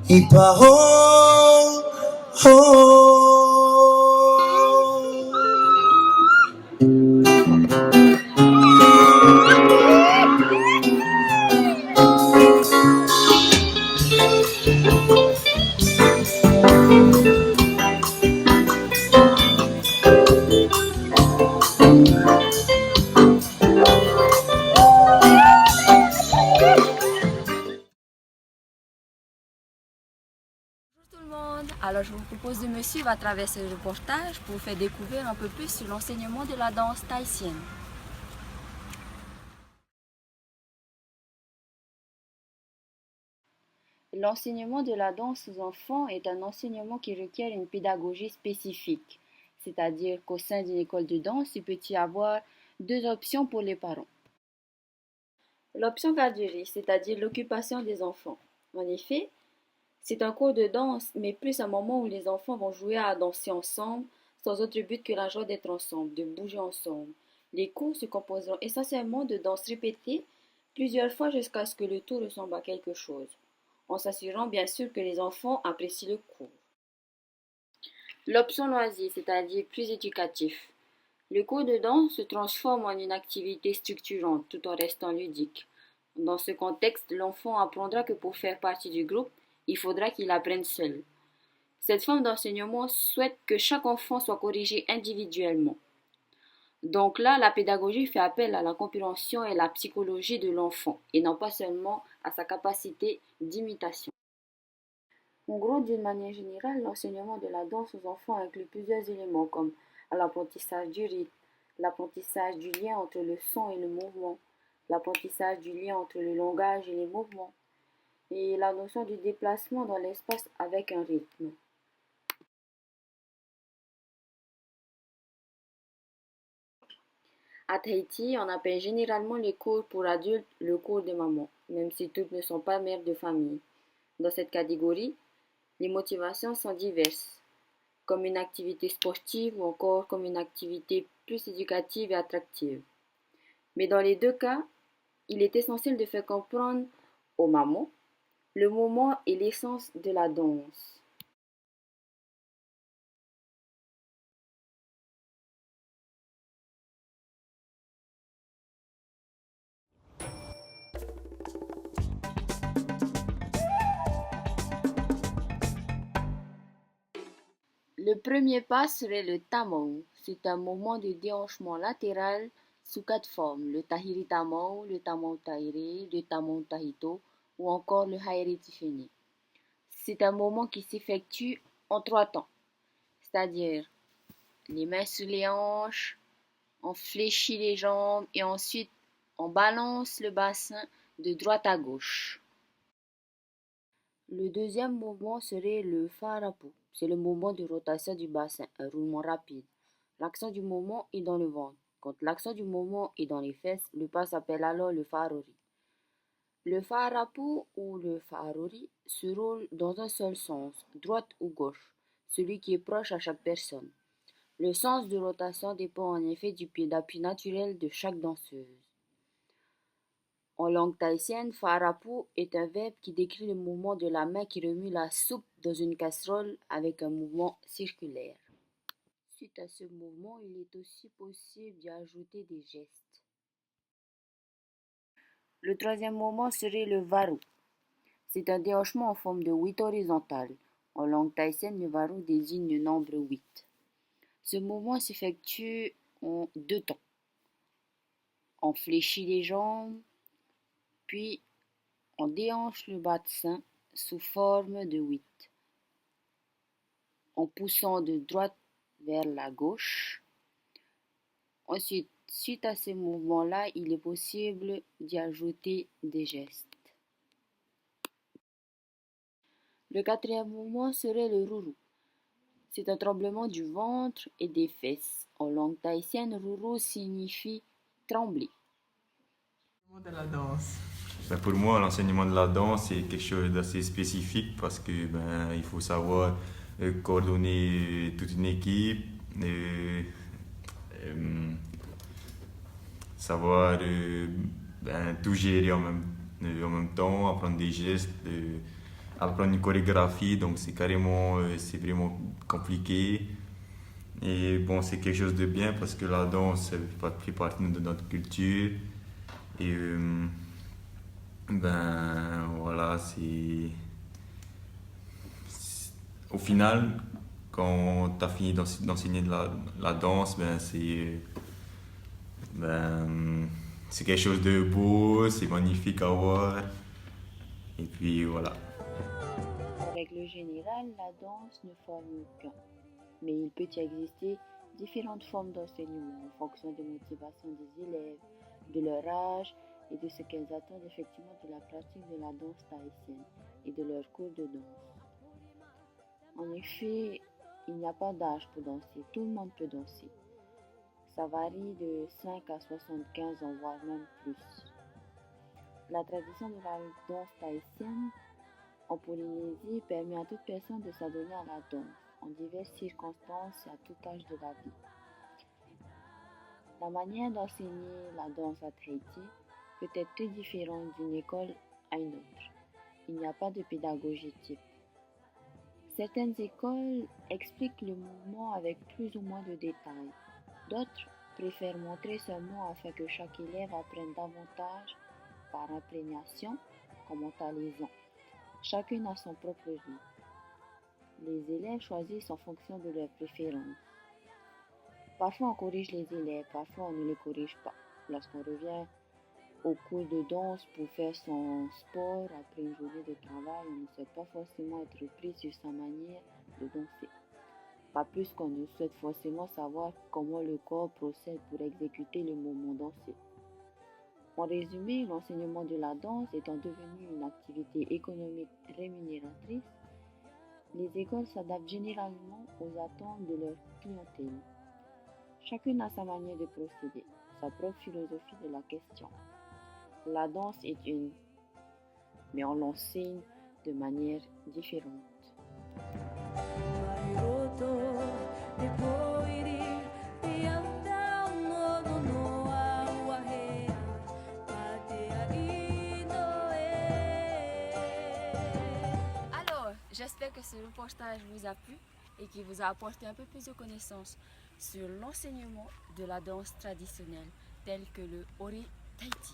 Et parole, Tout le monde, alors je vous propose de me suivre à travers ce reportage pour vous faire découvrir un peu plus sur l'enseignement de la danse tahitienne. L'enseignement de la danse aux enfants est un enseignement qui requiert une pédagogie spécifique, c'est-à-dire qu'au sein d'une école de danse, il peut y avoir deux options pour les parents. L'option garderie, c'est-à-dire l'occupation des enfants. En effet, c'est un cours de danse, mais plus un moment où les enfants vont jouer à danser ensemble, sans autre but que la joie d'être ensemble, de bouger ensemble. Les cours se composeront essentiellement de danses répétées plusieurs fois jusqu'à ce que le tout ressemble à quelque chose, en s'assurant bien sûr que les enfants apprécient le cours. L'option loisir, c'est-à-dire plus éducatif. Le cours de danse se transforme en une activité structurante tout en restant ludique. Dans ce contexte, l'enfant apprendra que pour faire partie du groupe, il faudra qu'il apprenne seul. Cette forme d'enseignement souhaite que chaque enfant soit corrigé individuellement. Donc là, la pédagogie fait appel à la compréhension et la psychologie de l'enfant, et non pas seulement à sa capacité d'imitation. En gros, d'une manière générale, l'enseignement de la danse aux enfants inclut plusieurs éléments comme l'apprentissage du rythme, l'apprentissage du lien entre le son et le mouvement, l'apprentissage du lien entre le langage et les mouvements, et la notion du déplacement dans l'espace avec un rythme. À Tahiti, on appelle généralement les cours pour adultes le cours de maman, même si toutes ne sont pas mères de famille. Dans cette catégorie, les motivations sont diverses, comme une activité sportive ou encore comme une activité plus éducative et attractive. Mais dans les deux cas, il est essentiel de faire comprendre aux mamans le moment et l'essence de la danse. Le premier pas serait le tamau. C'est un mouvement de déhanchement latéral sous quatre formes, le tahiri tamau, le tamau tahiri, le tamau tahito ou encore le haere tifeni. C'est un mouvement qui s'effectue en trois temps, c'est-à-dire les mains sur les hanches, on fléchit les jambes et ensuite on balance le bassin de droite à gauche. Le deuxième mouvement serait le farapu. C'est le mouvement de rotation du bassin, un roulement rapide. L'accent du mouvement est dans le ventre. Quand l'accent du mouvement est dans les fesses, le pas s'appelle alors le farori. Le farapu ou le farori se roule dans un seul sens, droite ou gauche, celui qui est proche à chaque personne. Le sens de rotation dépend en effet du pied d'appui naturel de chaque danseuse. En langue tahitienne, farapu est un verbe qui décrit le mouvement de la main qui remue la soupe dans une casserole avec un mouvement circulaire. Suite à ce mouvement, il est aussi possible d'y ajouter des gestes. Le troisième mouvement serait le varu. C'est un déhanchement en forme de 8 horizontale. En langue tahitienne, le varu désigne le nombre 8. Ce mouvement s'effectue en deux temps. On fléchit les jambes, puis on déhanche le bassin sous forme de 8, en poussant de droite vers la gauche. Ensuite, suite à ces mouvements-là, il est possible d'y ajouter des gestes. Le quatrième mouvement serait le ruru. C'est un tremblement du ventre et des fesses. En langue tahitienne, ruru signifie trembler. De la danse. Pour moi, l'enseignement de la danse c'est quelque chose d'assez spécifique parce que il faut savoir coordonner toute une équipe, savoir tout gérer en même temps, apprendre des gestes, apprendre une chorégraphie, donc c'est vraiment compliqué. Et bon, c'est quelque chose de bien parce que la danse fait partie de notre culture. Et ben voilà, au final, quand tu as fini d'enseigner la danse, c'est quelque chose de beau, c'est magnifique à voir. Et puis voilà. En règle générale, la danse ne forme qu'un, mais il peut y exister différentes formes d'enseignement en fonction des motivations des élèves, de leur âge et de ce qu'elles attendent effectivement de la pratique de la danse tahitienne et de leur cours de danse. En effet, il n'y a pas d'âge pour danser, tout le monde peut danser. Ça varie de 5 à 75 ans, voire même plus. La tradition de la danse tahitienne en Polynésie permet à toute personne de s'adonner à la danse en diverses circonstances et à tout âge de la vie. La manière d'enseigner la danse à Tahiti peut être très différente d'une école à une autre. Il n'y a pas de pédagogie type. Certaines écoles expliquent le mouvement avec plus ou moins de détails. D'autres préfèrent montrer seulement afin que chaque élève apprenne davantage par imprégnation qu'en mentalisant. Chacune a son propre rythme. Les élèves choisissent en fonction de leurs préférences. Parfois on corrige les élèves, parfois on ne les corrige pas. Lorsqu'on revient au cours de danse pour faire son sport après une journée de travail, on ne souhaite pas forcément être pris sur sa manière de danser. Pas plus qu'on ne souhaite forcément savoir comment le corps procède pour exécuter le mouvement dansé. En résumé, l'enseignement de la danse étant devenu une activité économique rémunératrice, les écoles s'adaptent généralement aux attentes de leur clientèle. Chacune a sa manière de procéder, sa propre philosophie de la question. La danse est une, mais on l'enseigne de manière différente. J'espère que ce reportage vous a plu et qu'il vous a apporté un peu plus de connaissances sur l'enseignement de la danse traditionnelle telle que le Ori Tahiti.